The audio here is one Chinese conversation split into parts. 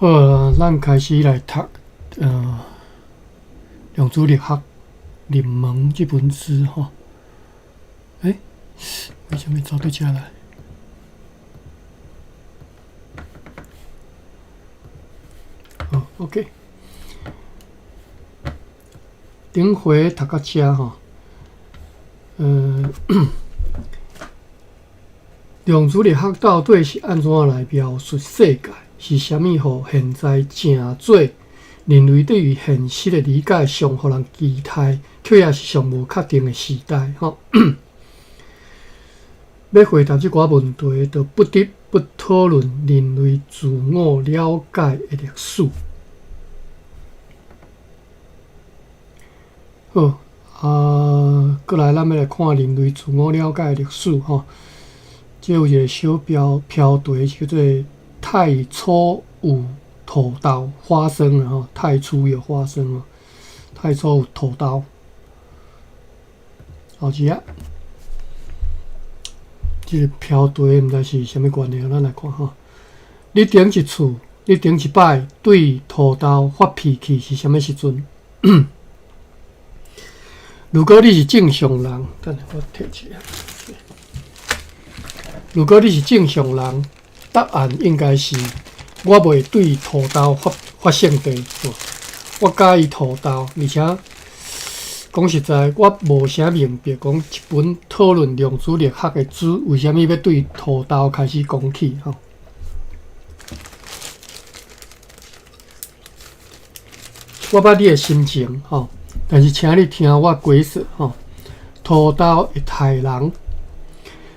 好啦，咱开始来读量子力学入门这本书吼。为什么走到这来？好 ，OK。顶回读到这吼，量子力学到底是安怎来描述世界？是啥物？互现在正做人类对于现实的理解上，互人期待，却也是上无确定的时代。吼，要回答即寡问题，就不得不讨论人类自我了解的历史。好，过来咱要来看人类自我了解的历史吼。这有一个小标题叫做“太初有土豆花生”了吼，太初有花生哦，太初有土豆。后一啊，这个标题毋知是啥物关系，咱来看吼。你顶一次，你顶一摆对土豆发脾气是啥物时阵？如果你是正常人，等下我摕一下。如果你是正常人，答案应该是我袂对土豆发性地，我介意土豆，而且讲实在，我无啥明白讲一本讨论量子力学的书，为虾米要对土豆开始讲起吼？我捌你的心情吼，但是请你听我解释吼，土豆会害人。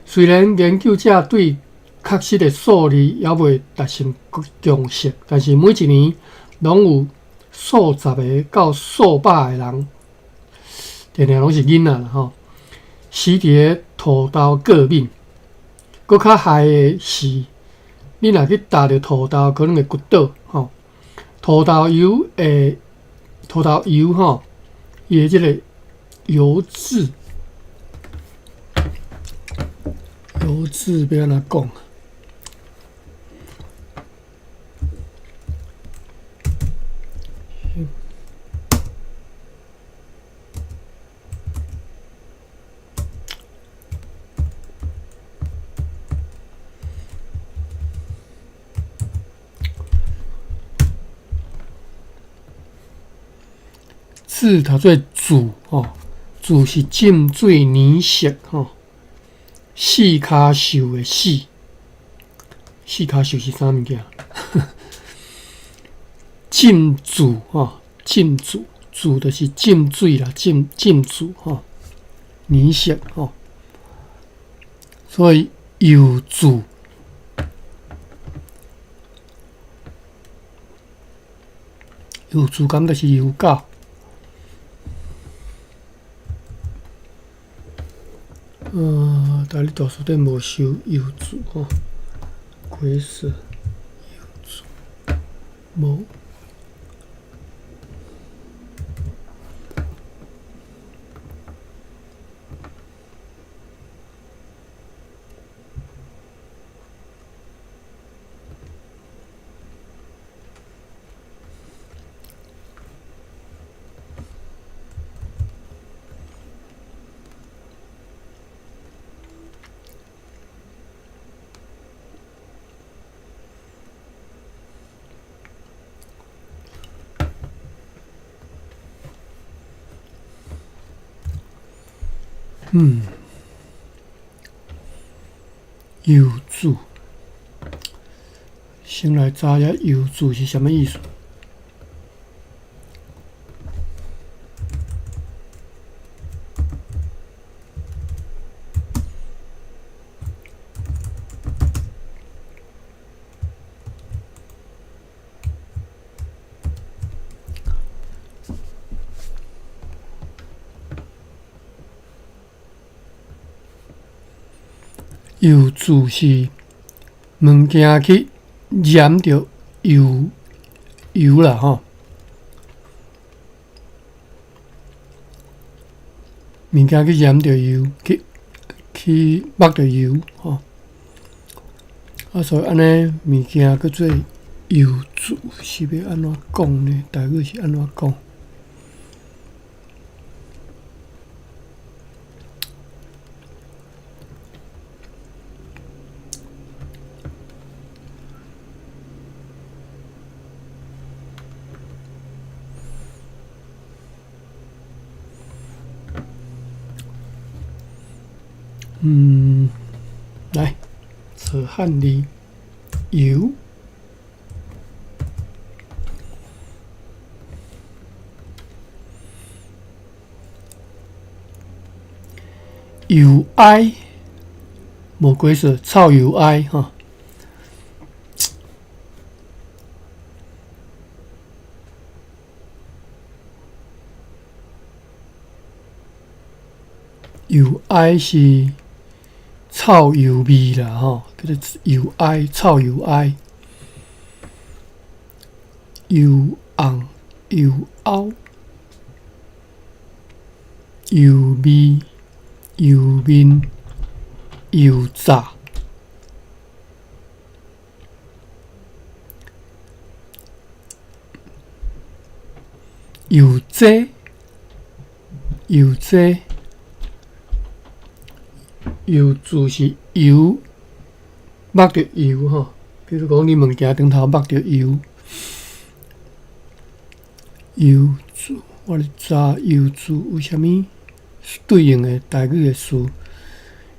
虽然研究者对确实的数字也未达成共识，但是每一年拢有数十个到数百个人，定定拢是囡仔啦吼，死伫土豆过敏。搁较害的是，你若去踏着土豆，可能会骨倒吼。土豆油吼，伊的即个油脂。油脂要安怎讲？字读做煮吼，煮是浸水泥色吼。四骹兽的四，四骹兽是啥物件？浸煮吼，浸煮，煮就是浸水啦，浸煮吼，泥色吼，所以油煮，油煮感就是油饺。但你大数顶无收油煮吼，灰色油煮无。油煮，先来查下油煮是啥物意思？油煮是物件去染着油啦吼，物件去染着油，去抹着油吼，所以安尼物件叫做油柱是要安怎讲呢？台语是安怎讲？来，扯汉字油。油埃，无鬼说臭油埃哈。油埃是臭油味啦吼，叫做油埃，臭油埃。油红、油凹、油味、油面、油炸。油济，油济。油字是油，抹着油吼。比如讲，你物件顶头抹着油，油字我咧查油字有啥物对应的台语的词？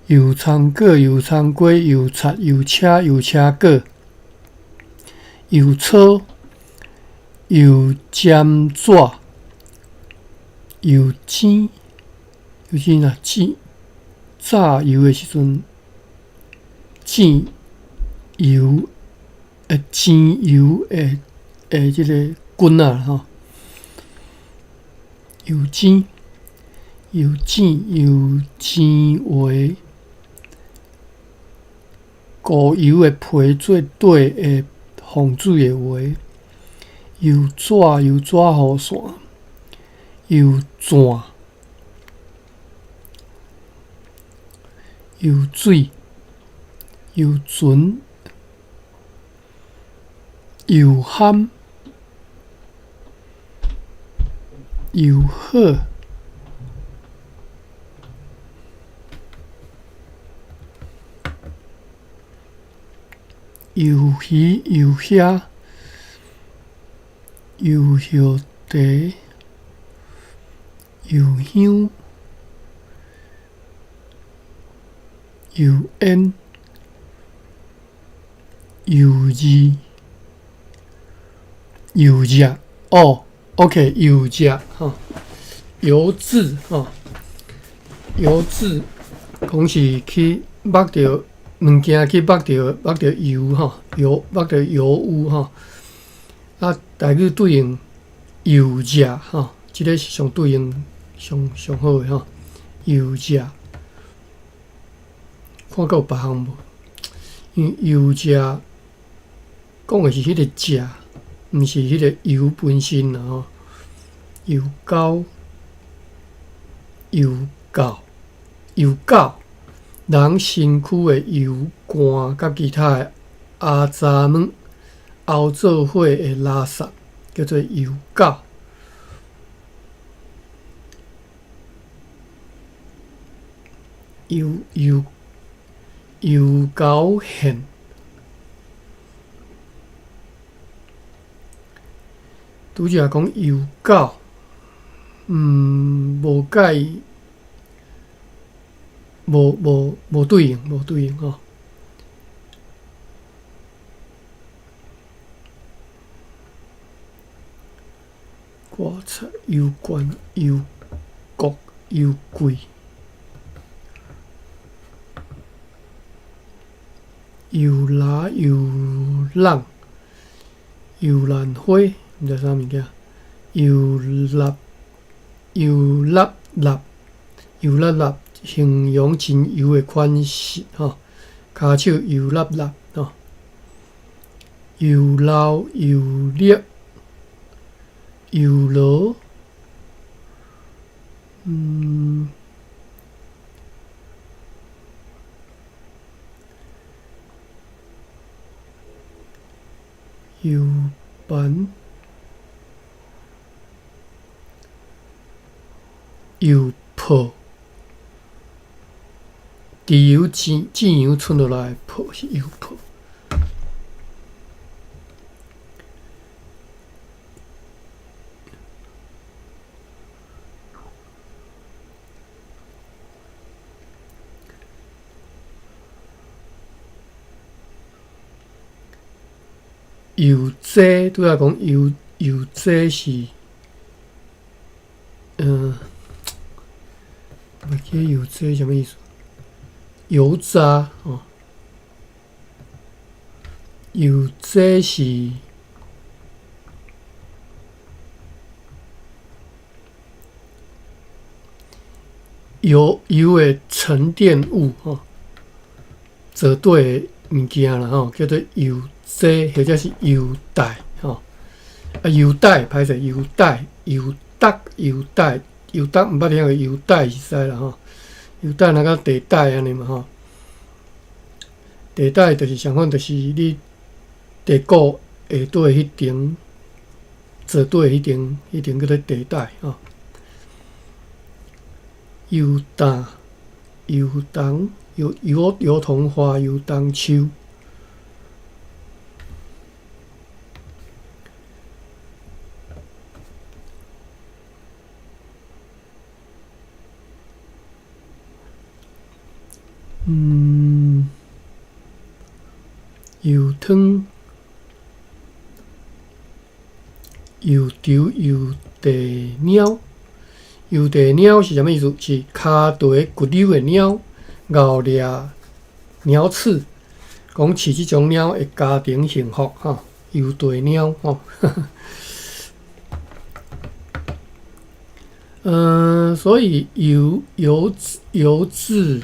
油葱果、油葱粿、油擦、油车、油车果、油草、油尖纸、油煎，油煎啊煎。炸油的时阵，煎油煎油即个棍啊吼，油煎、油煎、油煎话，固油的皮做底的防水的话，油纸、油纸雨伞、油钻。油水、油船、油憨、油好、油鱼、油虾、油叶茶、油香。油烟、油渍、油热哦 ，OK， 油热哈，油渍哈，油渍讲是去抹着物件去抹着油哈，抹着油污哈。啊，台语对应油热哈，即个是上对应上好的哈，油热。看到有别项无？因为油炸讲的是迄个炸，毋是迄个油本身啦吼。油膏、油膏、油膏，人身躯的油汗甲其他的阿杂物熬做伙的垃圾，叫做油膏。油膏线，拄则讲油膏，无甲伊，无对应吼。挂菜、油罐、油锅、油柜。油蜡、油浪、油兰花，毋知啥物件？油蜡、油辣辣、油辣辣，形容真油的款式吼。骹手油辣辣吼，油老、油烈、油罗，油盘、油泡，豉油煎油剩落来泡是油泡。油济拄仔讲油济是，袂记油济什么意思？油渣哦，油济是油的沉淀物哦，做对的物件啦吼，叫做油。这或者是油带吼，油带歹势，油带、油带、油带、油带，毋捌听过油带是使啦吼。油带那个地带安尼嘛吼，地带就是相反，就是你地沟下底迄层，做底迄层叫做地带吼。油担、油桐、油桐花、油桐树。油汤、油条、油地鸟。油地鸟是啥物意思？是骹底骨溜的鸟，咬掠鸟刺。讲饲即种鸟会家庭幸福吼。油地鸟吼。所以油脂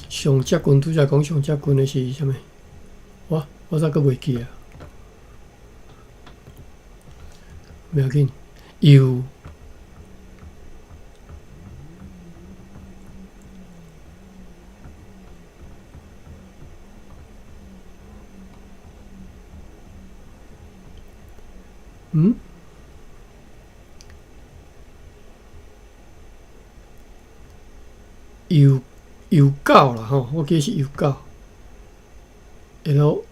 上接近，拄则讲上接近的是啥物？我咋个袂记啊？袂要紧，油。油膏啦吼，我记是油膏 ，L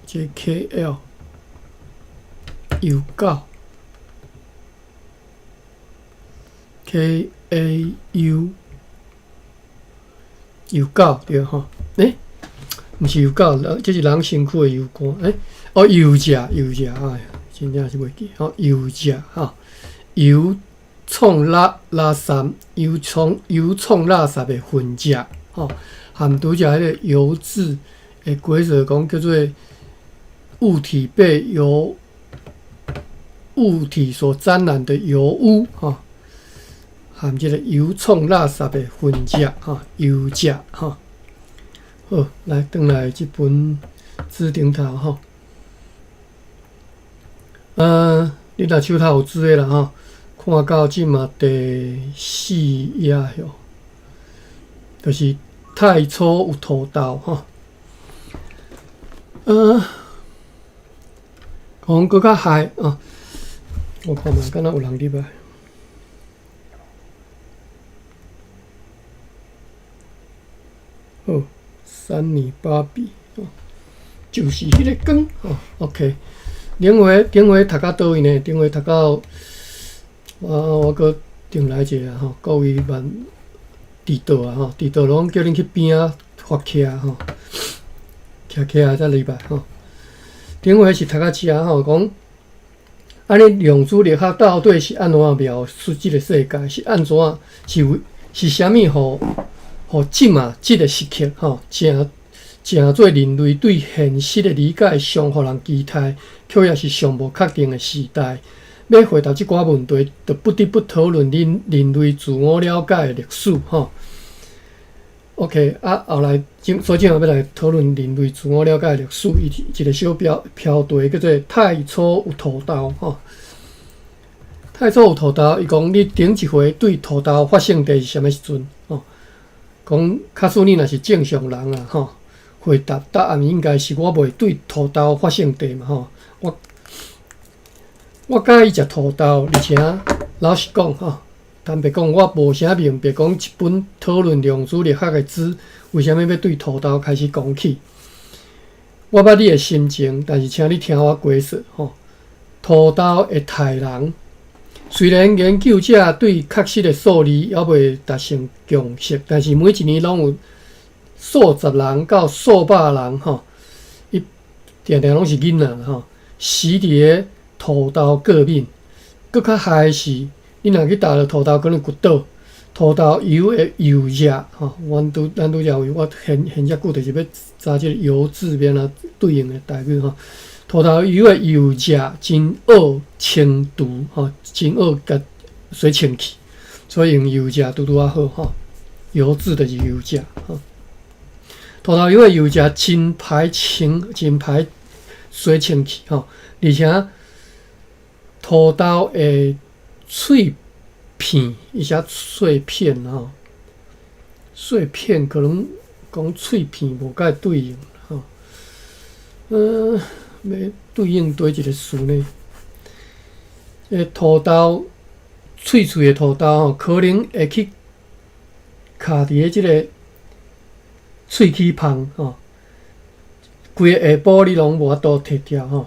即 KL 油膏 KAU 油膏对吼，毋是油膏，这是人身躯的油肝，油价，哎呀，真正是袂记吼，油价吼，油创垃圾，油创垃圾的分子吼，含拄则迄个油脂的规则讲叫做物体被由物体所沾染的油污吼，含即个油创垃圾的分子吼，油价吼。好，来转来即本字顶头吼，你若手头有纸的啦吼。看到即嘛第4页哟，就是太初有土豆吼。讲搁较嗨啊！我看嘛，敢若有人入来。好，3米8笔哦，就是迄个光哦。OK， 顶回读到倒位呢？顶回读到。我搁定来一个吼，各位万地道啊吼，地道拢叫恁去边仔发徛吼，徛才入来吼。顶回是读到遮吼，讲安尼量子力学到底是安怎描述即个世界？是安怎？是啥物？互即嘛即个时刻吼，正做人类对现实的理解上互人期待，却也是上无确定的时代。要回答即寡问题，就不得不讨论人类自我了解的历史吼。OK， 后来所以要来讨论人类自我了解的历史，一个小标题叫做“太初有土豆”吼。太初有土豆，伊讲你顶一回对土豆发生地是啥物时阵吼？讲假使你若是正常人啊吼，回答案应该是我袂对土豆发生地嘛吼。我介意食土豆，而且老实讲吼，坦白讲，我无啥明白讲一本讨论量子力学的书，为虾米要对土豆开始讲起？我捌你的心情，但是请你听我解释吼。土豆会害人，虽然研究者对确实的数字还未达成共识，但是每一年拢有数十人到数百人吼，伊定定拢是囡仔吼，死伫个土豆过敏。搁较害的是，你若去打了土豆，可能骨倒。土豆油的油价吼，咱拄则有我现遮久，就是要查即个油字边啊对应的代表吼。土豆油的油价真恶清除吼，真恶甲水清气，所以用油价拄啊好吼。油脂就是油价吼。土豆油的油价真排水清气吼，而且土豆的脆片，伊写碎片吼，碎片可能讲脆片无甲对应吼。要对应对一个词呢？土豆脆脆的土豆吼，可能会去卡伫即个喙齿旁吼，规个下部你拢无法度摕掉吼，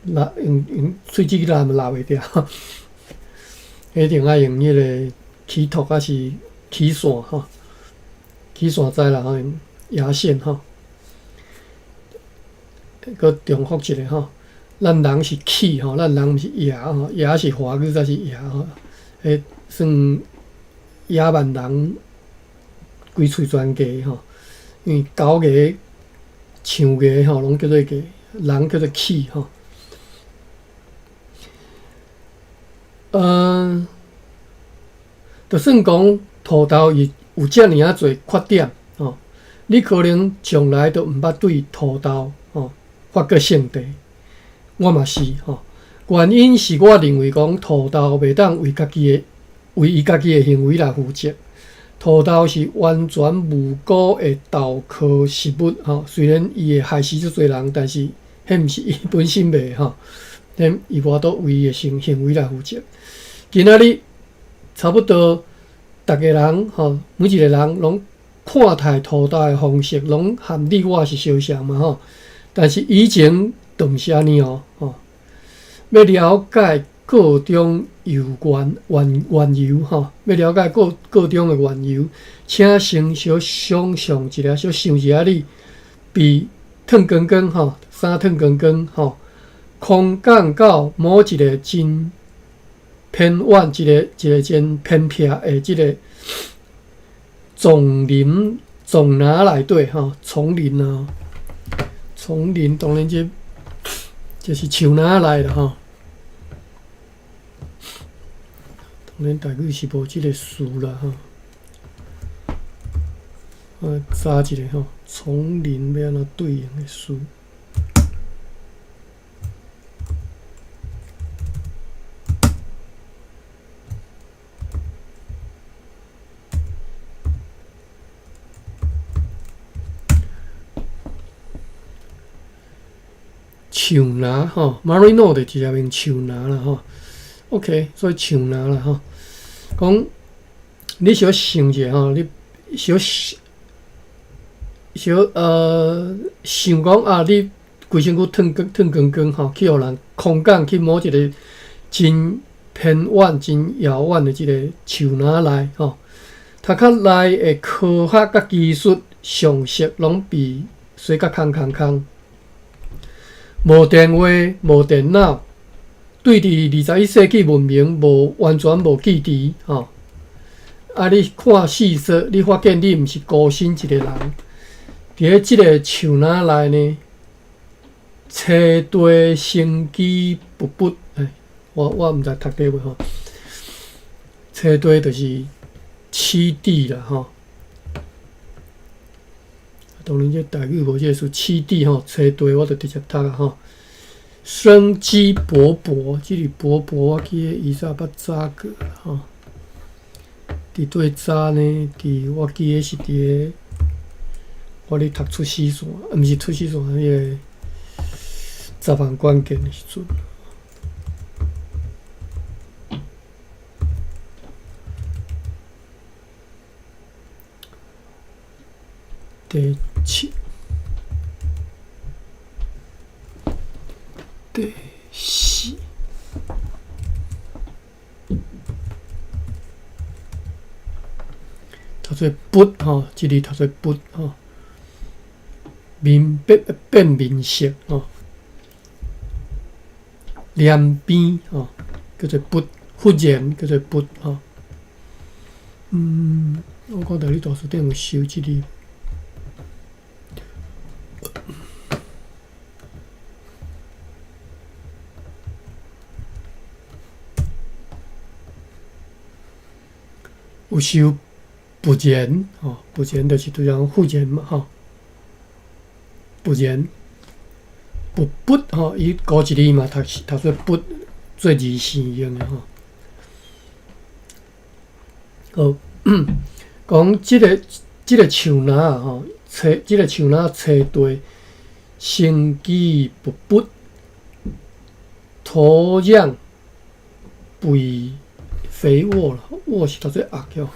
用喙齿拉嘛拉袂掉，一定爱用迄个齿托还是齿线吼，齿线知啦吼，用牙线吼。搁重复一下吼，咱人是齿吼，咱人毋是牙吼，牙是华语才是牙吼，算野蛮人规喙全牙吼，因为狗牙、象牙吼，拢叫做牙，人叫做齿吼。就算讲土豆伊有遮尔啊侪缺点吼，你可能从来都毋捌对土豆吼发过性地，我嘛是吼。原因是我认为讲土豆袂当为伊家己的行为来负责。土豆是完全无辜的豆科食物吼，虽然伊会害死足侪人，但是迄毋是伊本身袂吼，迄伊无法度为伊的行为来负责。今仔日差不多逐个人吼，每一个人拢看待土豆的方式，拢含你我是相像嘛吼。但是以前都毋是安尼哦，要了解各种油原油吼，要了解各种的原油，请先小想象一下，小想一下你被烫光光吼，衫烫光光吼，空降到某一个真偏远、一个真偏僻的即个丛林内底吼，丛林啊。丛林当然就是树林内啦吼，当然台语是无即个词啦吼。查一下吼，丛林要安怎对应的词？树林吼 ，Marino 就直接用树林啦吼。OK， 所以树林啦吼，讲你小想者吼，你小想讲啊，你规身躯烫光光吼，去互人空降去某一个真偏远、真遥远的即个树林内吼，它较内的科学甲技术常识拢比水甲空。无电话、无电脑，对伫21世纪文明完全无记忆吼。你看事实，你发现你毋是孤身一个人，伫咧即个树林内呢，车队生机勃勃。我毋知读对袂吼？车队就是栖地啦吼。当然，这台语无这个词，栖地吼，车队我就直接读啊吼。生机勃勃，即个勃勃，我记得伊啥捌早过啦吼。伫对早呢，我记得是伫我咧读出西线，毋是出西线，迄个十项关键的时阵。第七、第四。读做不吼，即字读做不吼，面变面色吼，两边吼叫做不，忽然叫做不吼。我看到你图书顶有收即字。有收不然吼，不然就是对人忽然嘛吼，不然不吼，伊高一字嘛，读做不做二声用的吼。好，讲即个树林啊吼，即个树林初地生机不，土壤肥肥沃啦，沃是读做压叫。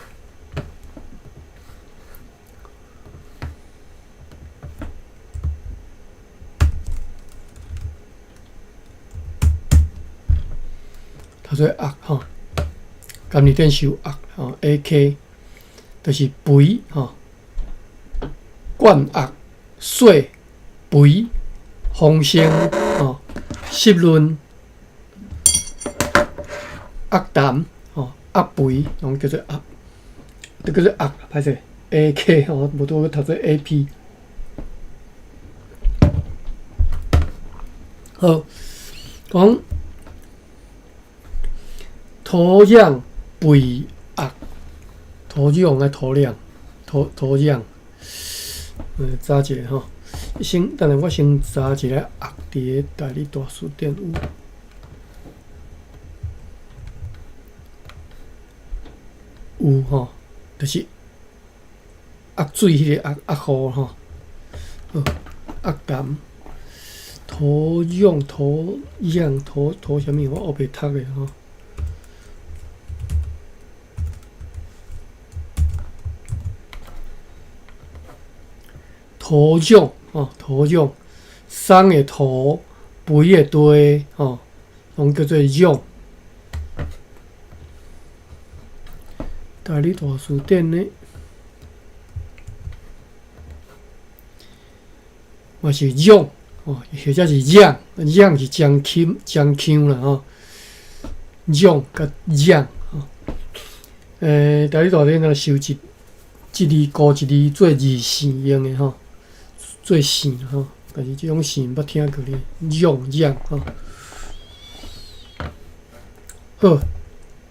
读做压吼，今日顶是有压吼 ，AK 就是肥吼，灌压、水、肥、丰盛吼、湿润、压淡吼、压肥，拢叫做压，都叫做压，歹势 AK 吼，无拄读做 AP。好，讲。土壤肥压，土壤的土壤，土壤。查一下吼，先，等下我先查一个压伫个大理大书店有吼，就是压水迄个压雨吼，压淡。土壤土啥物？我学袂读诶吼。土壤吼，土壤，松的土，肥的地吼，拢叫做壤。大理大书店呢，嘛是壤吼，或者是壤，壤是江腔啦吼，壤甲壤吼。大理大书店若收一字高一字做二声用的吼。做姓吼，但是即种姓捌听过咧，壤吼。好，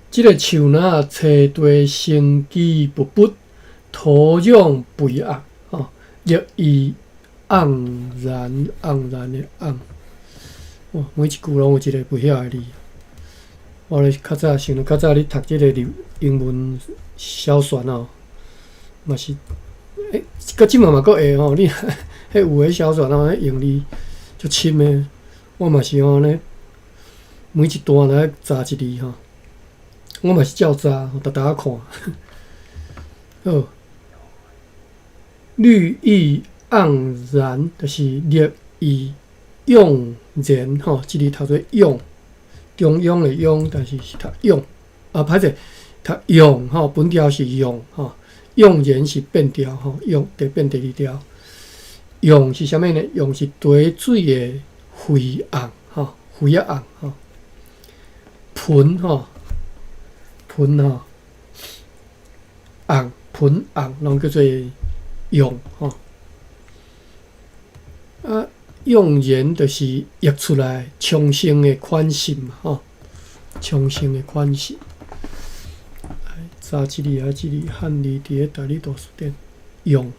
即个树林初地生机勃勃，土壤肥沃吼，绿意盎然的盎。哇，每一句拢有一个不晓的字。我咧较早想，较早咧读即个英文小说哦，嘛是，到即嘛阁会吼，你。迄有诶小说吼，迄用字足深诶，我嘛是吼呢，每一段来查一字吼，我嘛是照查，逐逐看。好，绿意盎然，就是绿意盎然吼，即字读做盎，中央诶央，但是是读盎，歹势，读盎吼，本调是盎吼，盎然是变调吼，盎得变第二调。用是啥物呢？用是滴水的肥红吼，肥啊红吼，盆吼，盆吼，红盆红，拢叫做用吼。用言就是译出来重生的款式嘛吼，重生的款式。查一字啊，一字汉字伫个大理大书店用。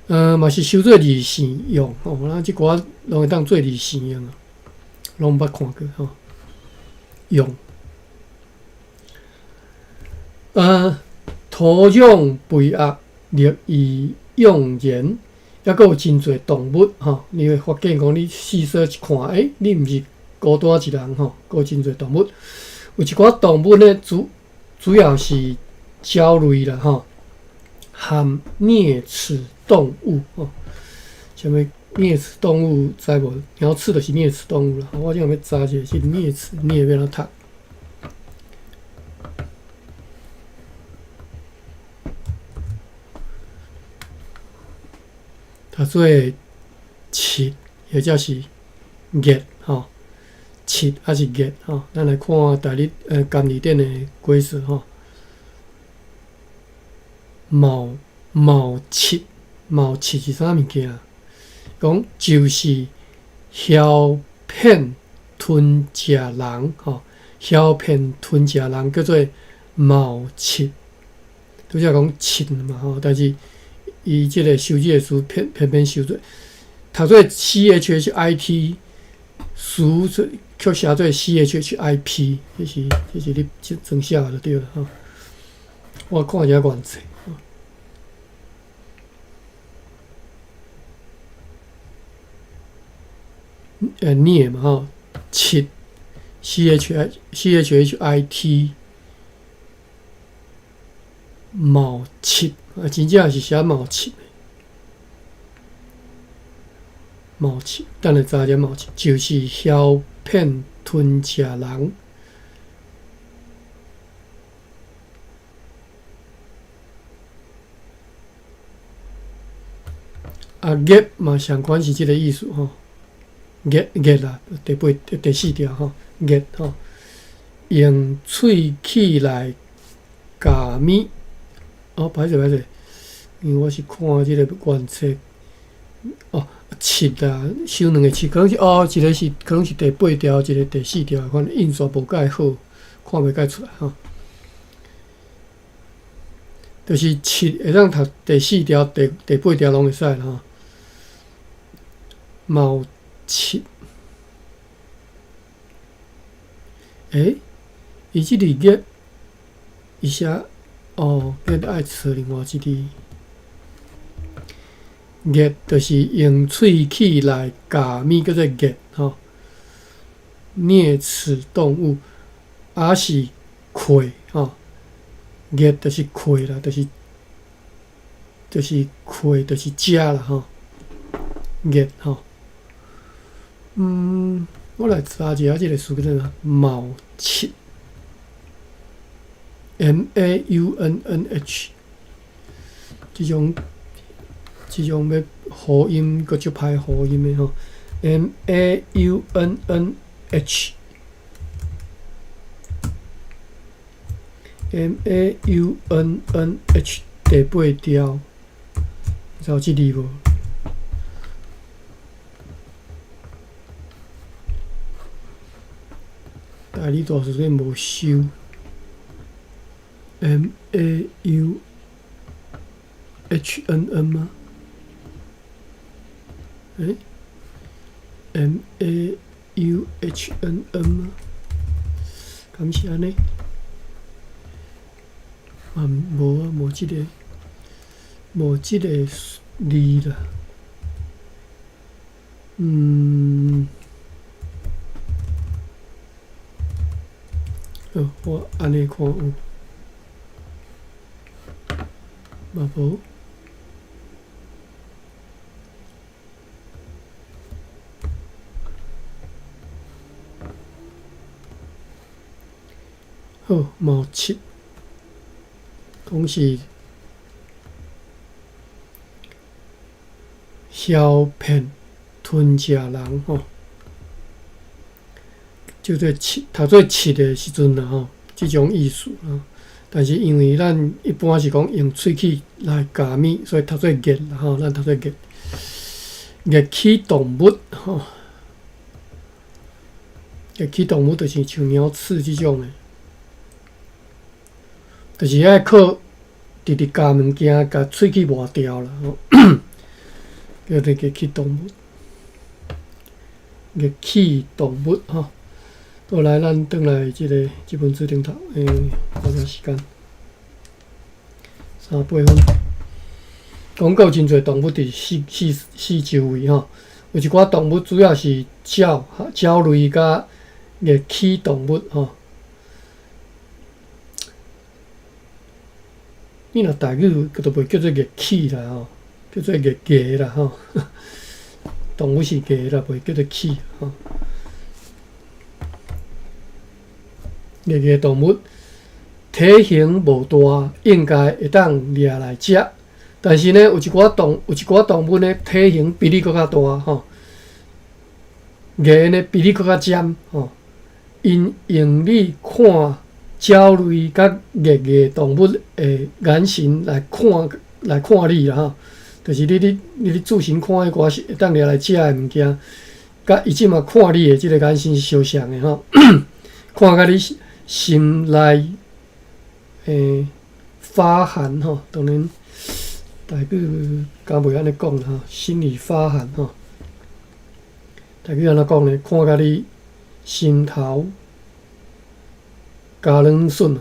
嘛是收做二声用吼，咱即寡拢会当做二声用啊，拢捌看过吼。用，土壤肥沃，绿意盎然，抑佫有真侪动物吼，你会发现讲你细细一看，你毋是孤单一人吼，佫有真侪动物。有一寡动物呢，主要是鸟类啦吼，含啮齿动物吼。什么啮齿动物知无？鸟翅就是啮齿动物啦。我今要查一下是啮齿，啮要怎读？读做翅，或者是颉吼，翅还是颉吼？咱来看干字典的解释吼。翅是啥物件？讲就是枵骗吞食人吼，枵骗吞食人叫做毛翅，拄则讲翅嘛吼，但是伊即个修字的词偏偏修做读做 CHHIT， 词却写做 CHHIP， 这是你装写就对了吼。我看一下原册。啮嘛吼，翅 CHHIT， 毛翅真正是写毛翅。毛翅，等下查者毛翅，就是枵骗吞食人。颉嘛，相关是即个意思吼。颉啦，第四条吼，颉吼，用喙齿来咬物。歹势，因为我是看即个原册。翅啦，收两个翅，可能是一个是可能是第8条，一个第4条，反正印刷无介好，看袂介出来吼。就是翅会当读第4条、第8条拢会使啦吼。毛翅，伊即字颉，伊写颉爱找另外一字。颉就是用喙齿来咬物，叫做颉吼。啮齿动物，是喙吼。颉就是喙啦，就是喙，就是食啦吼。颉吼，我来查一下即个词叫做毛翅 ，MAUNNH， 即种要合音，佫足歹合音的吼 ，MAUNNH 第8条，有即字无？大理大字典无收 ，MAUHNN 吗？MAUHNN 吗？敢是安尼？无即个字啦。我安尼看有，嘛无。好，毛翅，讲是枵骗吞食人吼。就做翅，读做翅的时阵啦吼，即种意思啊。但是因为咱一般是讲用喙齿来咬物，所以读做颉啦吼，咱读做颉。颉齿动物吼，颉齿动物就是像鸟翅即种的，就是爱靠直咬物件，甲喙齿磨掉啦吼，叫做颉齿动物。颉齿动物吼。倒来，咱转来即本字顶头，看下时间，3:08分。讲有真侪动物伫四周围吼，有一寡动物主要是鸟类甲热气动物吼。你若台语都袂叫做热气啦吼，叫做热鸡啦吼。动物是鸡啦，袂叫做气吼。热鸡动物体型无大，应该会当掠来食。但是呢，有一寡动物呢，体型比你搁较大吼，眼呢比你搁较尖吼。因用你看鸟类甲热嘅动物的眼神来看你啦吼，就是你注神看迄寡是会当掠来食的物件，甲伊即马看你的即个眼神是相像的吼，看甲你心内发寒吼，当然。台语敢袂安尼讲啦吼，心里发寒吼。台语安怎讲呢？看甲你心头加冷笋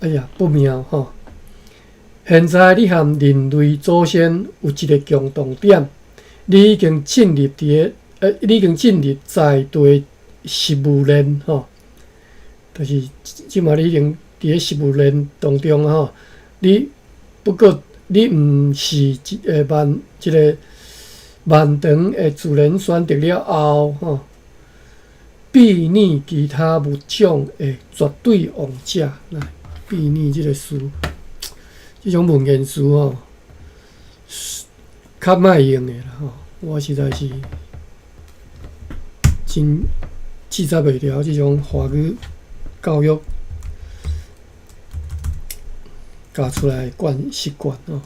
哎呀，不妙吼！现在你和人类祖先有一个共同点，你已经进入在地食物链吼，就是即马你已经伫咧食物链当中吼。不过，你毋是一个漫长的自然选择了后，吼，避免其他物种的绝对王者来避免即个词，即种文言词吼，较歹用的啦吼。我实在是真记载袂了即种华语教育。教出来习惯哦。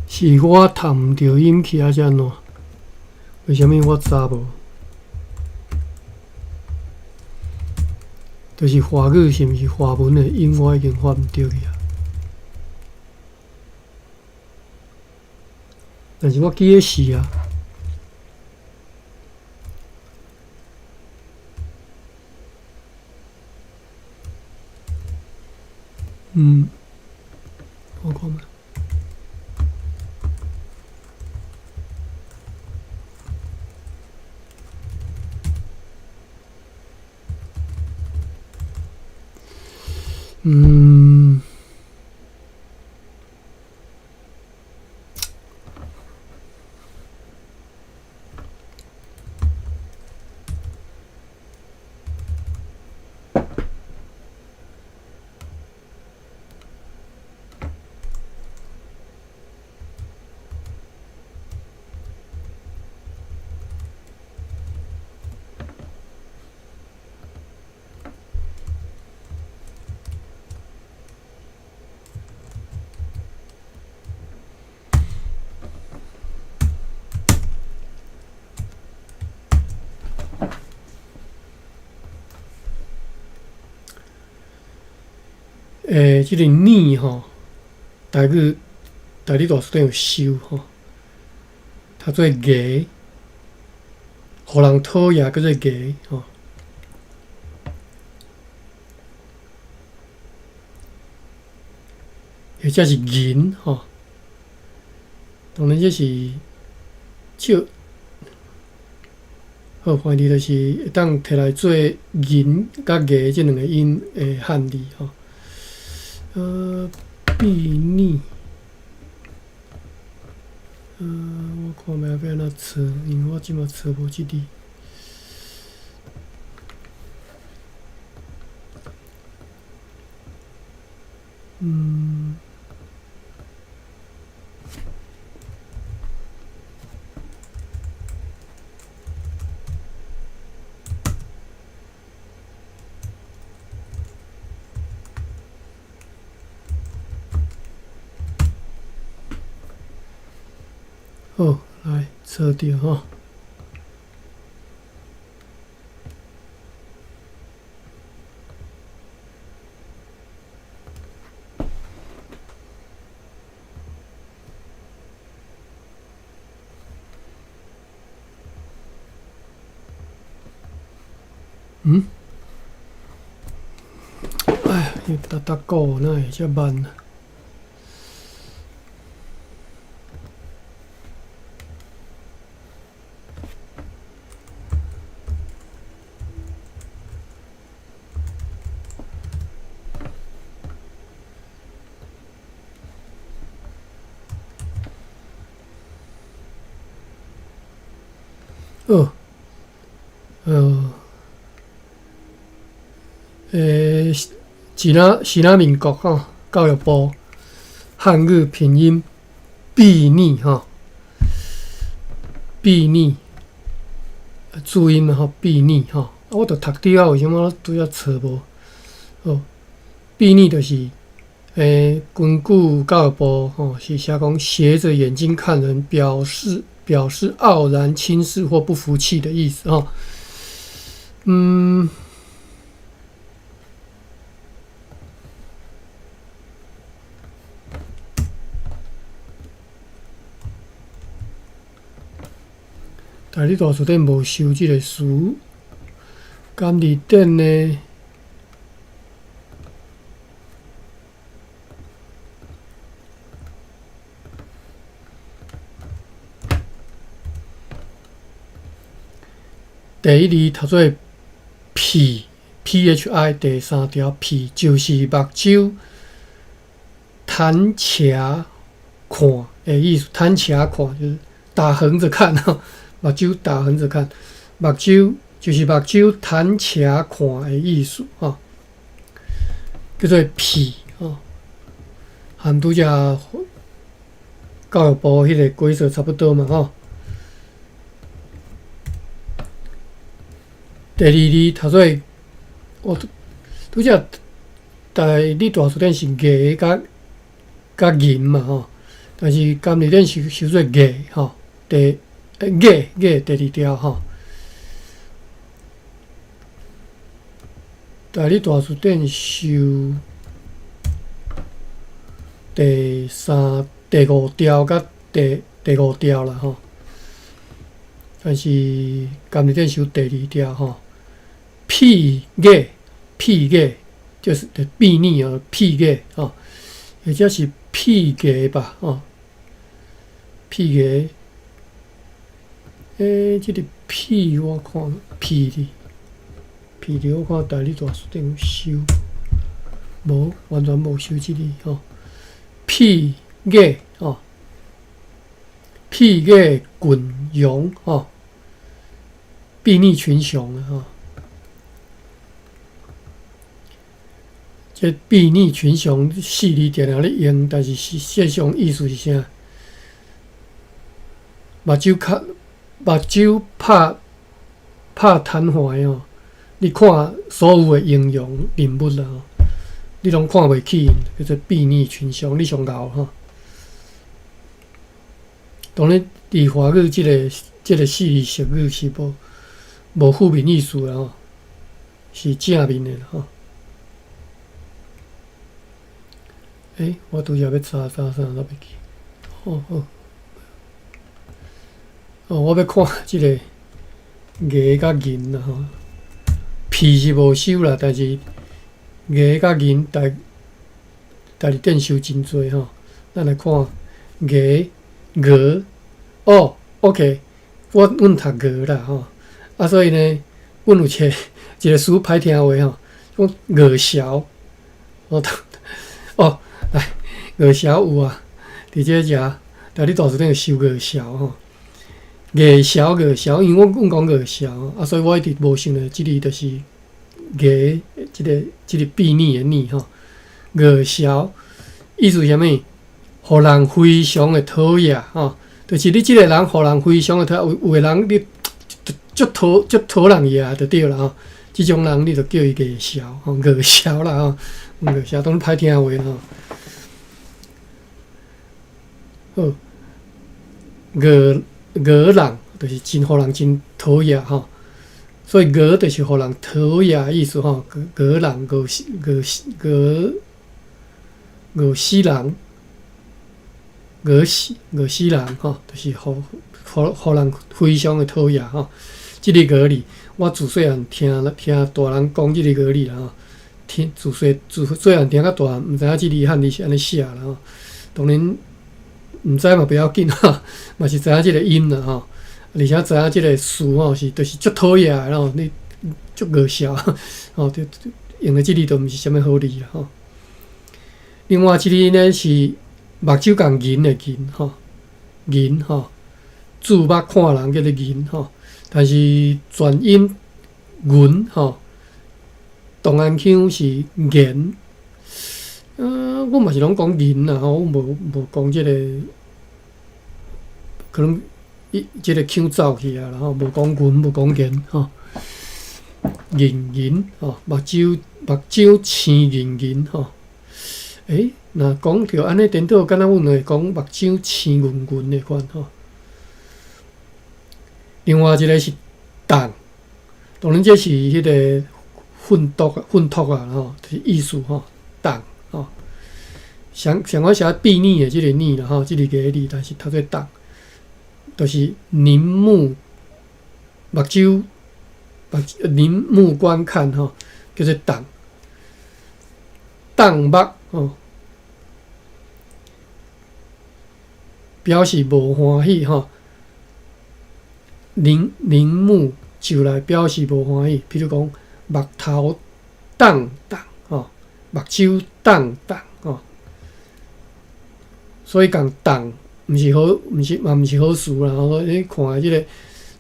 是我探唔到音去还是安怎？为什么我知无？就是华语是毋是华文的音，我已经发毋到去啊。但是我记得是啊。我看嘛。即个念吼，台语大词典有收吼，读做艺，互人讨厌叫做艺吼。或者是银吼，当然这是好翻译就是会当摕来做银甲艺这两个音的汉字吼。避逆，我看卖要安怎找，因为我即马找无即字。好，来找着吼。哎呀，你打鼓那会遮慢啊？哦，西南民国教育部汉语拼音秘密秘密注音秘密我著读伫啊，为什么拄则找无？秘密就是根据教育部是写讲斜着眼睛看人，表示傲然、轻视或不服气的意思大理大书店无收即个书，监理店呢？第一字读做屁 ，phi 第三条屁就是目睭弹斜看的意思。弹斜看就是打横着看目睭打横着看，目睭就是目睭弹斜看的意思叫做屁和拄则教育部迄个规则差不多嘛第二字读做拄则大理大书店是艺甲银嘛但是监理店是收做艺第二条大理大书店收第五条甲第五条啦但是监理店收第二条屁眼就是秘密屁眼或者是屁眼吧屁眼这个屁我看屁字我看大理大书店有收，无完全无收这个屁眼屁眼滚涌睥睨群雄这睥睨群雄四字定定咧用，但是实际上意思是啥？目睭拍瘫痪你看所有的英雄人物啦你拢看袂起，叫做睥睨群雄，你上敖当然，伫华语即个四字俗语是无负面意思啦是正面的啦我拄则要查啥，都袂记。我要看即个艺甲银啦屁是无收啦，但是艺甲银大理店收真多咱来看艺OK， 阮读艺啦所以呢，阮有一个词歹听话讲艺潲来艺潲有啊，伫这遮大理大书店有收艺潲艺潲，因为阮讲艺潲所以我一直无想到即字就是艺即个秘密的秘艺潲意思是啥物？互人非常的讨厌就是你即个人互人非常的讨厌，有个人你足讨人厌就对啦即种人你就叫伊艺潲艺潲啦艺潲当然歹听话人就是真互人真讨厌所以就是互人讨厌的意思人死人就是互人非常的讨厌即个字我自细汉听大人讲即个原理啦吼，自细汉听到大汉，毋知影即字汉字是安尼写啦吼。当然毋知嘛不要紧哈，嘛是知影即个音啦吼，而且知影即个词吼是就是足讨厌的，然后你足恶笑吼，就用的即字都毋是啥物好字啦吼。另外一字呢是目睭共银的银吼，银吼，注目看人叫做银吼，但是全音云吼，同安腔是言。我嘛是拢讲银啦吼，我无讲即个，可能即个腔走去啊，然后无讲云，无讲言吼，银吼，目睭青银吼。若讲着安尼颠倒，敢若阮会讲目睭青云的款吼。另外一个是动，当然这是迄个混读啊吼，就是意思吼，动吼。像我写睥睨的即个睨啦吼，即个字，但是读做动，就是凝目观看吼，叫做动。动目吼，表示无欢喜吼。凝目就来表示无欢喜，比如讲目头动吼，目睭动吼。所以共动毋是好事啦吼。你看即个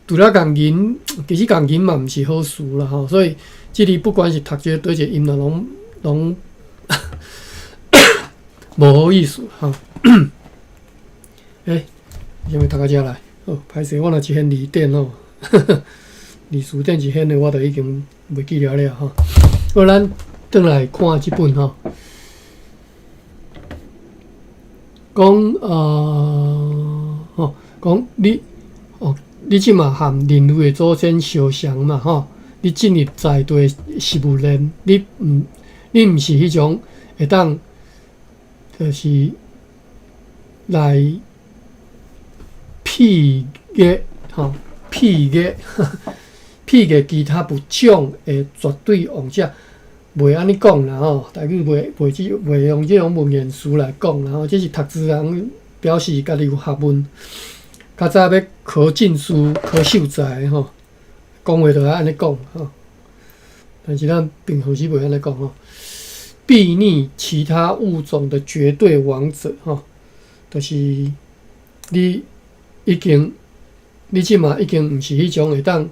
除了共银，其实共银嘛毋是好事啦吼。所以即个不管是读即个对一个音啦，拢无好意思吼。啥物读到遮来？歹势，我若一篇字典吼，字词典一篇的，我就已经袂记了吼。好，咱转来看即本吼，讲讲你即嘛含人类的祖先相像嘛吼，你进入在地食物链，你毋是迄种会当，就是来譬喻其他物种的绝对王者，袂安尼讲啦吼。台语袂用即种文言词来讲啦吼，这是读书人表示家己有学问，较早要考进士、考秀才吼，讲话就爱安尼讲吼。但是咱平常时袂安尼讲吼。睥睨其他物种的绝对王者吼，就是你即嘛已经毋是迄种会当，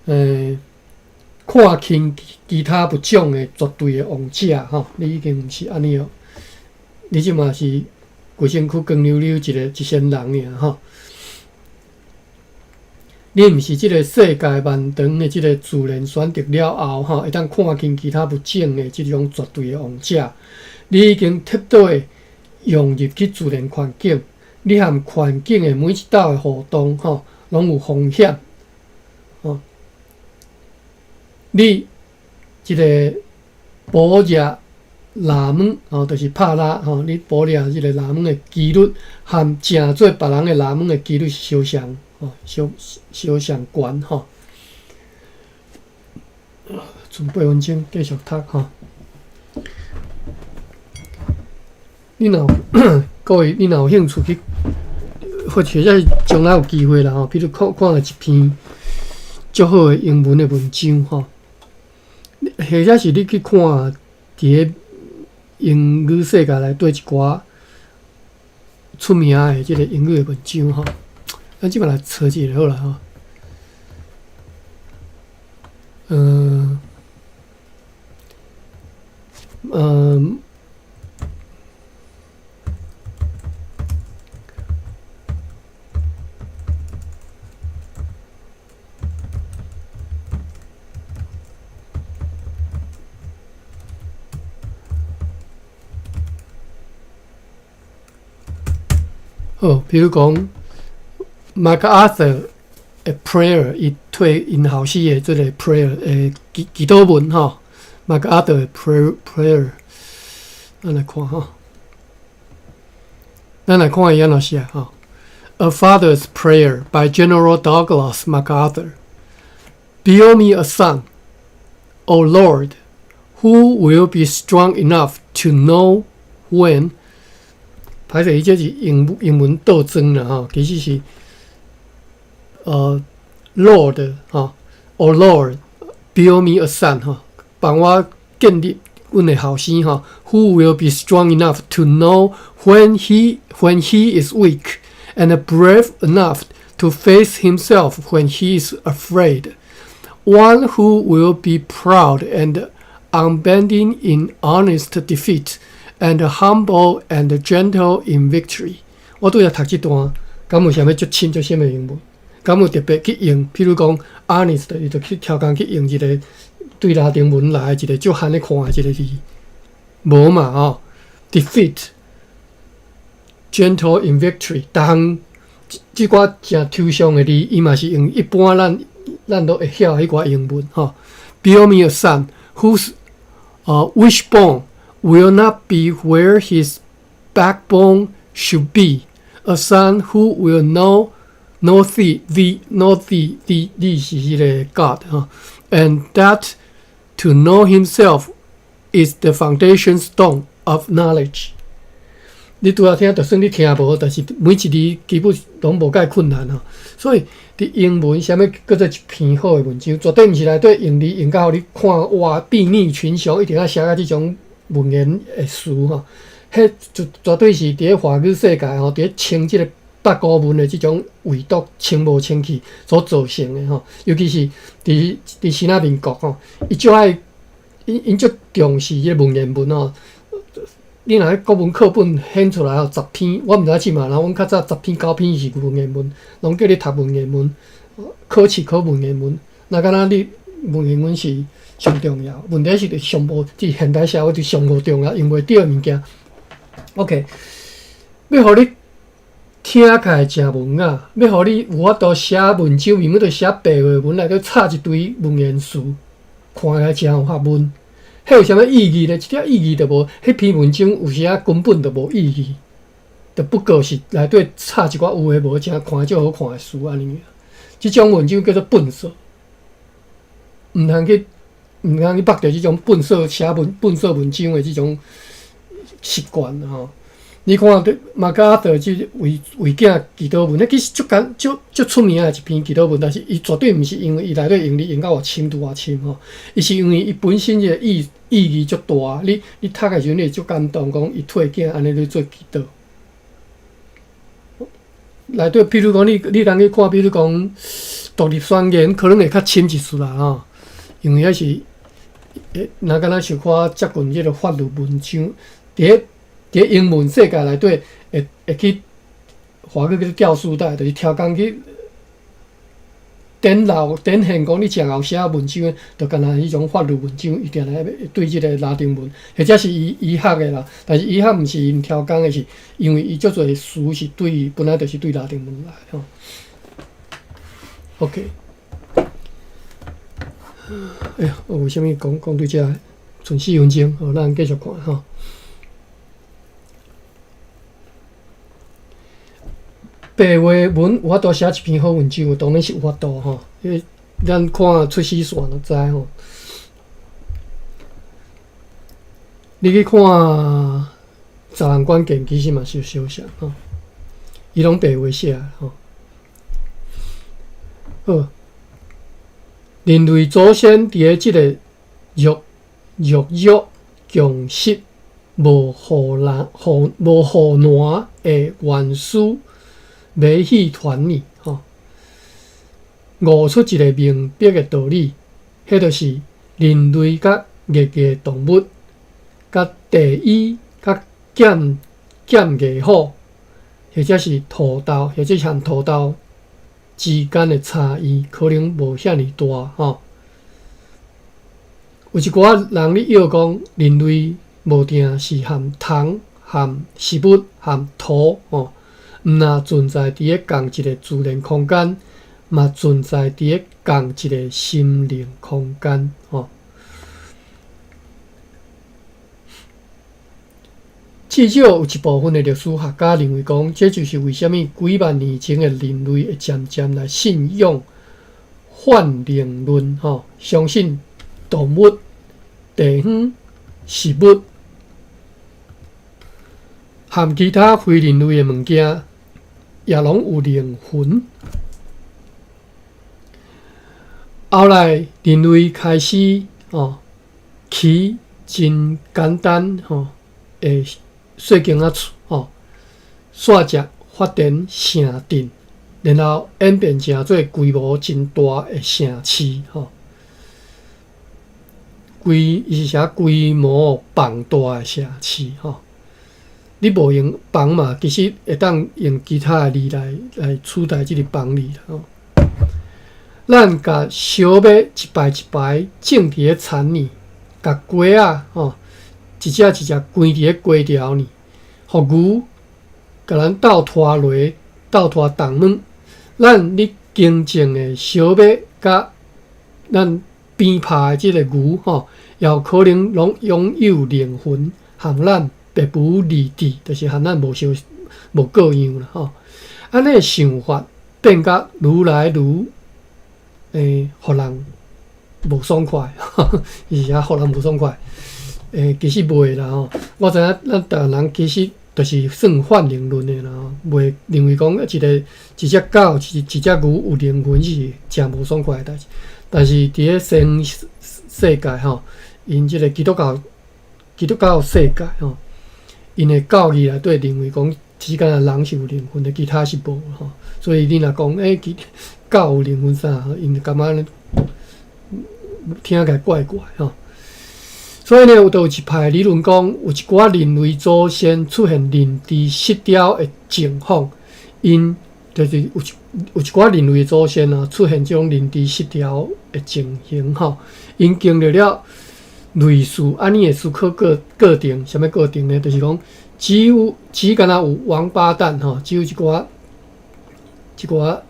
看轻其他物种的绝对的王者吼，你已经毋是安尼哦。你即嘛是规身躯光溜溜一仙人尔吼。你毋是即个世界漫长的即个自然选择了后吼，会当看清其他物种的即种绝对的王者。你已经彻底的融入去自然环境，你和环境的每一道的互动吼，拢有风险吼。你即个捕猎拉门吼，就是拍拉吼，你捕猎即个拉门的几率，和正做别人的拉门的几率是相像。相相关吼，准备8分钟继续读吼。你若各位，你若有兴趣去，或者是将来有机会啦吼，比如看了一篇足好的英文的文章吼，或者是你去看伫个英语世界内底一寡出名的即个英语的文章吼。咱即摆来找一个好啦吼，好，比如讲。MacArthur 的 prayer， 伊退因后世的这个 prayer 祈祷文吼 ，MacArthur 的 prayer， 咱来看吼，咱来看伊安怎写吼。A Father's Prayer by General Douglas MacArthur. Build me a son, O Lord, who will be strong enough to know when。歹势，伊这是英文倒装啦吼，其实是Lord 哈 ，O Lord, build me a son 哈，帮我建立阮的后生哈 ，who will be strong enough to know when he is weak and brave enough to face himself when he is afraid. One who will be proud and unbending in honest defeat, and humble and gentle in victory. 我拄则读这段，敢有啥物足深足深的英文？敢有特别去用？譬如讲 honest， 伊就去挑工去用一个对拉丁文来一个足罕咧看的一个字，无嘛吼 ？defeat、gentle in victory， 逐项即寡诚抽象的字，伊嘛是用一般咱都会晓迄寡英文吼。Build me a son whose wishbone will not be where his backbone should be, a son who will know thee是迄个 God 哈 and that to know himself is the foundation stone of knowledge。你拄仔听，就算你听无，但是每一字基本拢无介困难哈。所以伫英文啥物叫做一篇好的文章，绝对毋是内底用字用到互你看哇睥睨群雄，一定要写到即种文言的词吼。迄就绝对是伫咧华语世界吼，伫咧清即个八股文的即种纬度清无清气所造成的吼。尤其是伫新仔民国吼，伊足爱因足重视迄个文言文吼。你若国文课本显出来吼，10篇，我毋知影即嘛，然后阮较早10篇9篇是文言文，拢叫你读文言文，考试考文言文。那敢若你文言文是上重要，问题是上无，即现代社会就上无重要，用袂着物件。OK， 要互你听起来诚文雅，要互你有法度写文章，明明就写白话文内底插一堆文言词，看起来诚有学问。迄有啥物意义呢？一点意义都无。迄篇文章有时啊根本就无意义，就不过是内底插一寡有诶无正看足好看诶书安尼。即种文章叫做笨色，毋通去捌着即种笨色写笨色文章诶即种习惯吼。你看马加德即为囝祈祷文，迄其实足出名诶一篇祈祷文，但是伊绝对毋是因为伊内底用字用到偌深拄偌深吼，伊是因为伊本身个意义足大。你读诶时阵，你会足感动，讲伊替囝安尼咧做祈祷。内底譬如讲，你通去看，比如讲独立宣言，可能会较深一丝啦吼，因为迄是若敢若想看接近即个法律文章，伫英文世界内底会去华语叫做吊丝带，就是挑工去展现讲你正后写文章，就干那迄种法律文章，一定来对即个拉丁文，或者是医学的啦。但是医学毋是因挑工的，是因为伊足侪词是对本来就是对拉丁文来吼。OK， 哎呀，我为虾米讲对遮剩4分钟？好，咱继续看吼。白话文有法度写一篇好文章，当然是有法度吼。因为咱看出师线就知吼。你去看《十人关键》，其实嘛是有相像吼，伊拢白话写吼。好，人类祖先伫个即个肉强食无互难的原始美戏团呢吼，悟出一个明白的道理，迄就是人类甲业动物、甲地衣、甲剑艺虎，或者是土豆，或者像土豆之间的差异，可能无遐尼大吼。有一寡人咧摇讲，人类无定是含虫、含食物、含土吼。毋若存在伫咧共一个自然空间，嘛存在伫咧共一个心灵空间吼。至少有一部分的历史学家认为讲，这就是为虾米几万年前的人类会渐渐来信仰泛灵论吼，相信动物、地方、事物和其他非人类的物件，也拢有灵魂。后来人类开始起真简单的细间仔厝线只发展城镇，然后演变成做规模真大的城市伊是啥规模庞大的城市你无用房嘛，其实会当用其他的字来取代即个房字咱甲小马一排一排种伫咧田里，甲鸡仔一只一只关伫咧鸡条里，互牛甲咱斗拖落，斗拖动物。咱咧经种的小马甲咱边拍的即个牛也有可能拢拥有灵魂，和咱别无二致，就是和咱无各样啦安尼的想法变甲愈来愈互人无爽快，伊是互人无爽快。其实袂啦我知影咱台湾人其实就是算泛灵论的啦袂认为讲一只狗、一只牛有灵魂是真无爽快的代志。但是伫咧新世界因即个基督教世界因的教义内底认为讲，只敢人是有灵魂的，其他是无所以你若讲狗有灵魂啥，因就感觉听起来怪怪所以呢，有一派理论讲，有一寡人类祖先出现认知失调的情况，因就是有一寡人类祖先出现这种认知失调的情形因经历了类似安尼的思考过程，什么过程呢？就是讲，只敢若有王八蛋只有一寡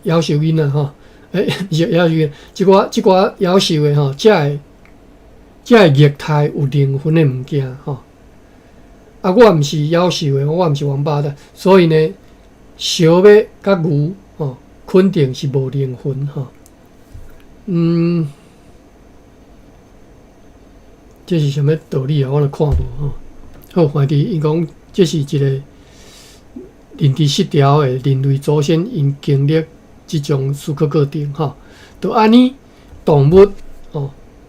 夭寿囡仔夭寿囡，一寡夭寿的才会液态有灵魂的物件我毋是夭寿的，我毋是王八蛋，所以呢，小马甲牛肯定是无灵魂这是什么道理我都看无好，反正伊讲这是一个认知失调的人类祖先因经历即种思考过程就安尼动物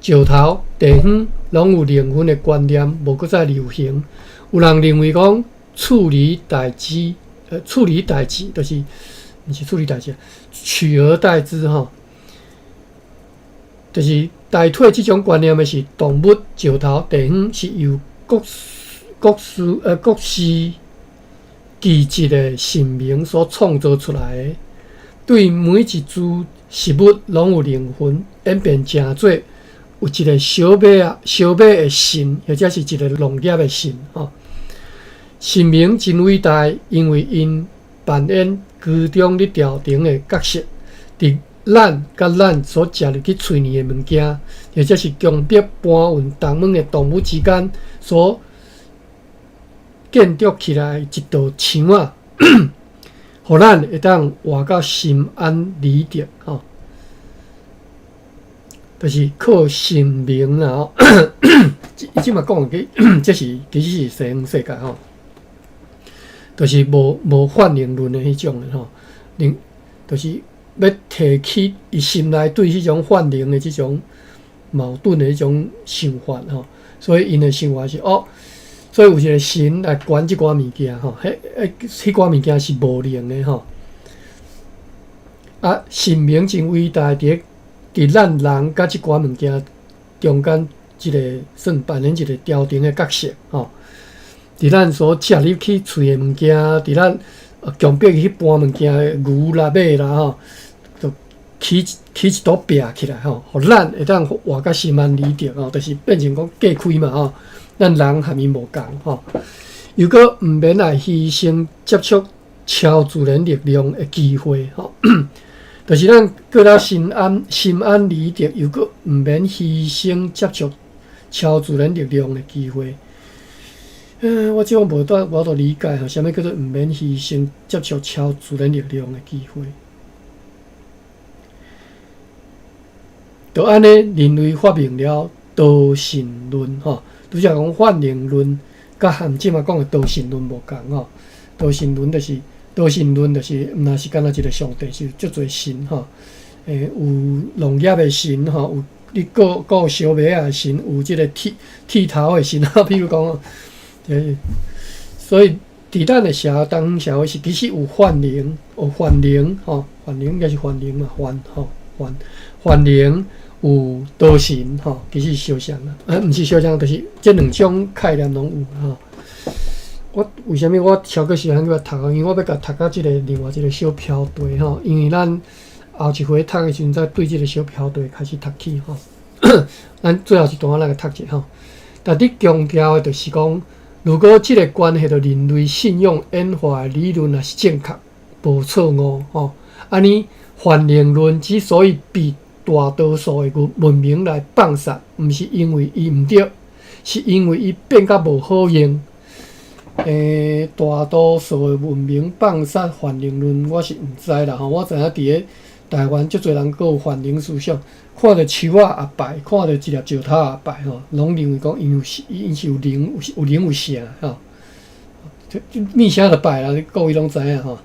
石头、地方拢有灵魂的观念无搁再流行。有人认为讲处理代志就是毋是处理代志，取而代之就是代替即种观念的是动物、石头、地方是由各司其职的神明所创造出来的，对每一株事物拢有灵魂，演变成做有一个小马的神，或者是一个农业的神神明真伟大，因为因扮演居中咧调停的角色，伫咱甲咱所食入去嘴里的物件，或者是强迫搬运动物的动物之间所建筑起来一道墙互咱会当活到心安理得就是靠神明啦伊即嘛讲的这是其实是西方世界就是无泛灵论的迄种的就是要提起伊心内对迄种泛灵的即种矛盾的迄种想法所以因的想法是所以有一个神来管即寡物件迄寡物件是无灵的神明真伟大伫咱人甲即寡物件中间一个算扮演一个调停的角色伫咱所食入去喙的物件，伫咱强迫去搬物件，牛啦、马啦就起一道壁起来互咱会当活甲心安理得就是变成讲隔开嘛咱人和伊无共又搁毋免来牺牲接触超自然力量的机会就是咱过了心安理得，又搁毋免牺牲接触超自然力量的机会。我即种无法理解啥物叫做毋免牺牲接触超自然力量的机会。就安尼人类发明了道性论吼，拄则讲泛灵论，甲含即嘛讲的道性论无共吼。道性论就是毋若是干那一个上帝，是足侪神吼。有农业的神吼，有你有烧麦的神，有即个剃头的神吼。譬如讲，所以伫咱的当社会是其实有泛灵，有泛灵吼，泛灵应该是泛灵嘛，泛灵有道神吼，其实是相像啦，毋是相像，就是这两种概念拢有吼。我为虾米我超过时间去读？因为我要甲读到即个另外一个小飘队吼，因为咱后一回读的时阵，再对即个小飘队开始读起吼。咱最后一段来个读者吼，但你强调的就是讲，如果即个关系到人类信仰演化的理论也是正确，无错误吼，安尼泛灵论之所以被大多数的文明来放杀，毋是因为伊毋对，是因为伊变甲无好用。大多数的文明放杀泛灵论，我是毋知啦吼。我知影伫咧台湾足侪人有泛灵思想，看到树仔也拜，看到一粒石头也拜吼，拢认为讲因是有灵有神吼，物啥就拜啦，各位拢知影吼。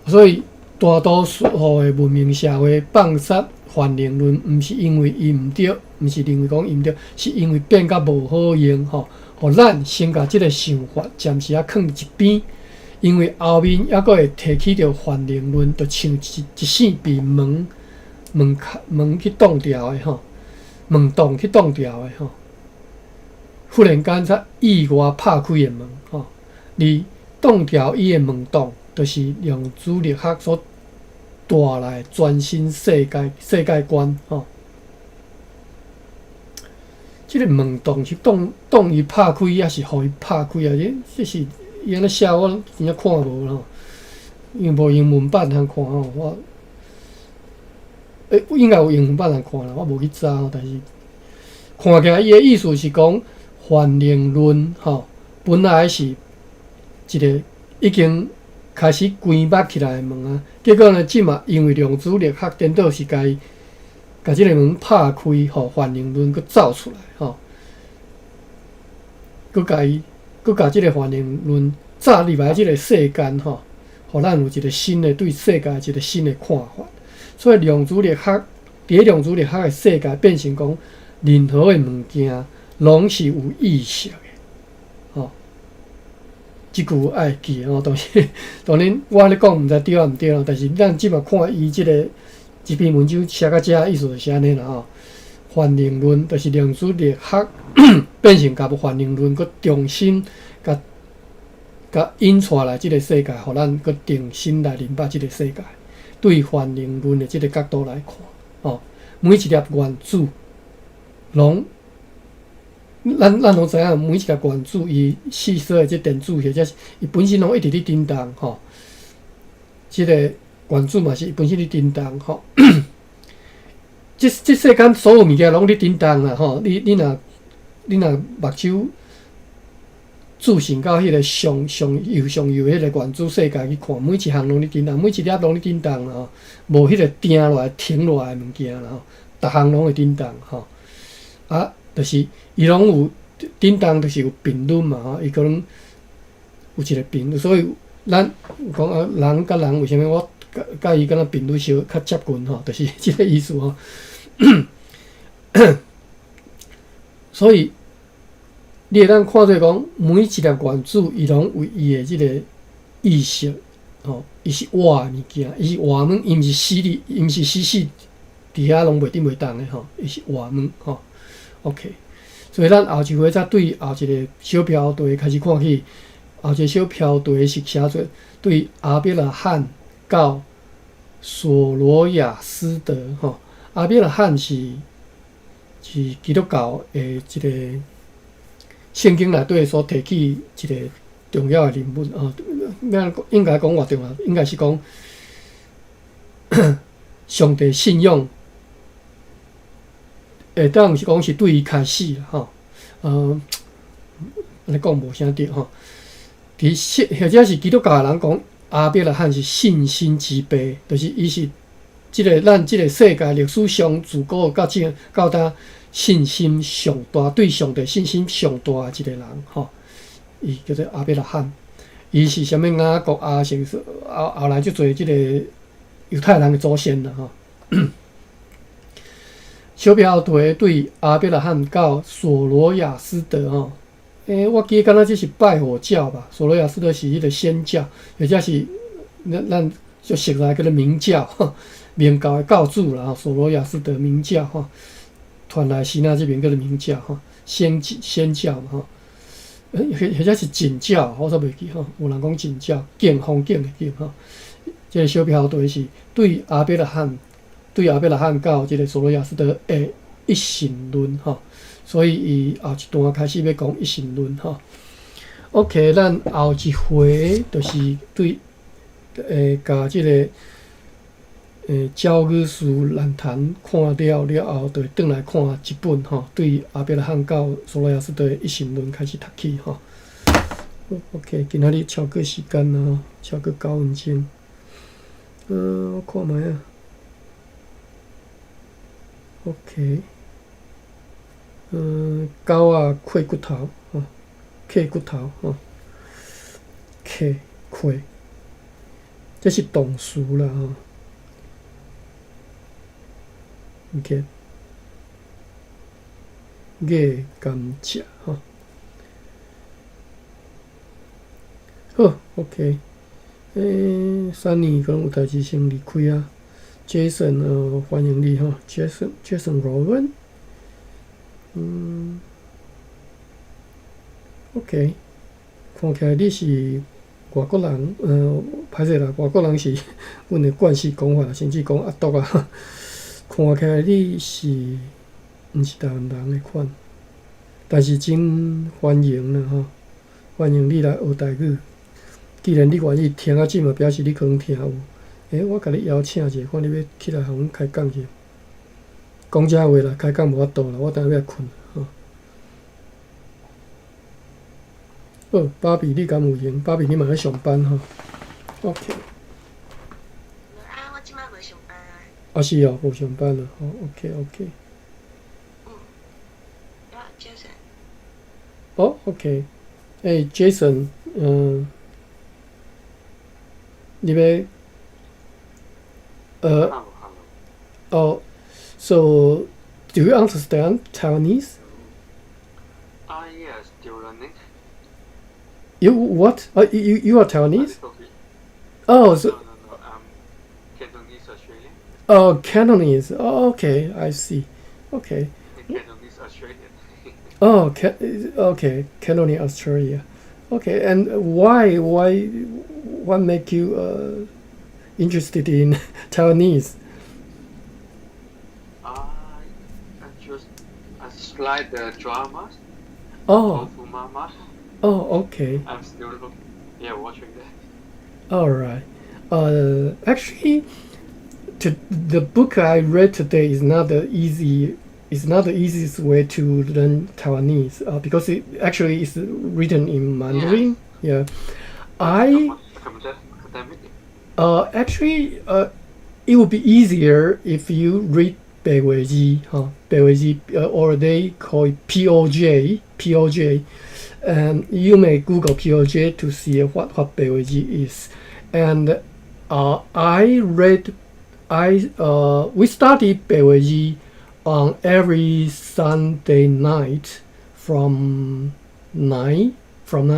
所以大多数的文明社会放杀泛灵论，毋是因为伊毋对，毋是认为讲伊毋对，是因为变甲无好用吼，互咱先甲即个想法暂时放一边，因为后面还佫会提起着泛灵论，就像一扇被门去挡掉的吼，门洞去挡掉的吼，忽然间才意外拍开的门吼，而挡掉伊的门洞，就是量子力学所带来全新世界观吼。即个门洞是挡伊拍开，还是互伊拍开啊？这是伊安尼写，我真正看无咯，因为无英文版通看吼。我应该有英文版通看啦，我无去查吼。但是看起来伊的意思是讲，泛灵论吼，本来是一个已经开始关闭起来的门啊，结果呢，即嘛因为量子力学颠倒是甲即个门拍开，吼，泛灵论佫走出来，吼，佫甲即个泛灵论炸入来即个世间，吼，互咱有一个新的对世界一个新的看法。所以量子力学伫量子力学的世界变成讲，任何的物件拢是有意识的。即句爱记吼，当然我咧讲毋知对啊毋对啦，但是咱即马看伊即个一篇文章写到遮，意思就是安尼啦吼。泛灵论就是量子力学变成甲泛灵论，佮重新甲引出来即个世界，互咱佮重新来明白即个世界。对泛灵论的即个角度来看，吼，每一粒原子拢。咱拢知影，每一粒原子伊吸收的即电子，或者是伊本身拢一直咧震动吼。即个原子嘛是本身咧震动吼。即世间所有物件拢咧震动啦吼。你若目睭注视到迄个上游迄个原子世界去看，每一项拢咧震动，每一粒拢咧震动啦吼。无迄个定落来、停落来的物件啦吼，逐项拢会震动吼。啊，就是伊拢有震动，就是有频率嘛吼，伊可能有一个频率，所以咱讲啊，人甲人为虾米我甲伊敢若频率较接近吼，就是即个意思吼。所以你会当看做讲，每一粒原子伊拢有伊的即个意识吼，伊是活的物件，伊是活物，伊毋是死伫，伊毋是死伫遐拢袂动的吼，伊是活物吼。OK， 所以咱后一回再对后一个小飘队开始看起，后一个小飘队是写做对阿比拉罕到索罗亚斯德吼。阿比拉罕是基督教的一个圣经内底所提起一个重要的人物啊，应该讲偌重要，应该是讲上帝信仰。当毋是讲是对伊开始啦吼，安尼讲无啥对吼。或者是基督教的人讲，阿伯拉罕是信心之爸，就是伊是咱即个世界历史上自古到今到呾信心上大，对上帝信心上大的一个人吼。伊叫做阿伯拉罕，伊是啥物雅各啊？是后来就做即个犹太人的祖先啦吼。小标题对阿伯拉罕到索罗亚斯德吼。我记敢若这是拜火教吧？索罗亚斯德是迄个仙教，或者是咱就熟来叫做明教，明教的教主啦，索罗亚斯德明教吼，传来希腊这边叫做明教吼，仙教嘛吼，或者是景教，我煞袂记吼，有人讲景教，景风景的景吼。这个小标题是对阿伯拉罕到这个索罗亚斯德的一神论吼。所以伊后一段开始要讲一神论吼。OK， 咱后一回就是对甲即个教育史论坛看了后，就转来看一本吼，对阿伯拉罕到索罗亚斯德的一神论开始读起吼。OK， 今仔日超过时间啦吼，超过9分钟。我看卖啊。OK。狗啊，啃骨头吼，啃骨头吼，啃，这是动词啦吼。OK， 月甘蔗吼。好 ，OK， Sunny 可能有代志先离开啊。Jason 欢迎你吼 ，Jason Rowan。OK， 看起来你是外国人，歹势啦，外国人是阮的惯势讲法，甚至讲阿毒啊。看起来你是毋是台湾人的款，但是真欢迎啦吼，欢迎你来学台语。既然你愿意听啊，即嘛表示你可能听有。我甲你邀请者，看你要起来互阮开讲者。讲这话啦，开讲无法度啦，我等下要困吼。好，芭比你敢有闲？芭比你嘛咧上班吼 ？OK。我即摆无上班啊。是哦，无上班啦。哦 ，OK。Jason。OK。Jason，你要So, do you understand Taiwanese? Yes, still learning. You what? You are Taiwanese? No, so Cantonese Australian. Cantonese. Okay, I see. Okay. Cantonese Australian. Okay, Cantonese Australia. Okay, and what make you interested in Taiwanese? I like the dramas. Oh, Mama. okay. I'm still watching that. All right. Actually, the book I read today is not the easiest way to learn Taiwanese because it actually is written in Mandarin. Yeah. Actually, it would be easier if you read 北纬字, or they call it POJ. And you may Google POJ to see what 北纬字 is. And we studied 北纬字 on every Sunday night from 9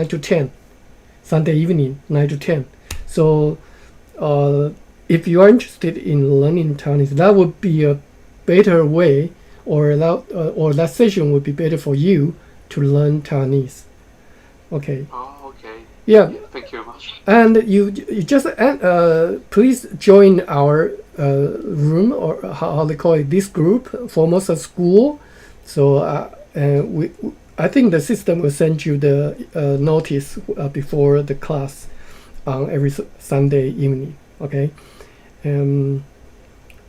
to 10. Sunday evening, 9 to 10. So, if you are interested in learning Taiwanese, that would be a better way, or that session would be better for you to learn Taiwanese. Okay. Oh, okay. Yeah. Thank you very much. And you just please join our room, or how they call it, this group, Formosa School. So I think the system will send you the notice before the class on every Sunday evening. Okay.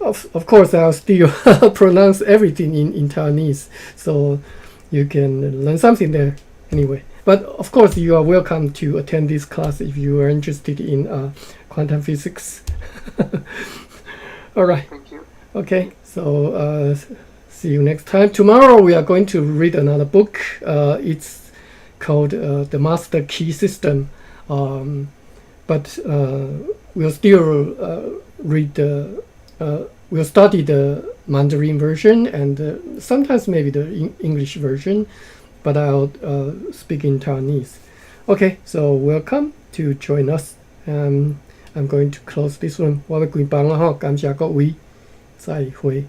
Of course, I'll still pronounce everything in Taiwanese, so you can learn something there. Anyway, But of course, you are welcome to attend this class if you are interested in quantum physics. All right. Thank you. Okay. So see you next time. Tomorrow we are going to read another book. It's called The Master Key System. But we'll still read we'll study the Mandarin version and sometimes maybe the English version, but I'll speak in Taiwanese. Okay, so welcome to join us. I'm going to close this one. 我要關房啦，嗬，感謝各位，再會。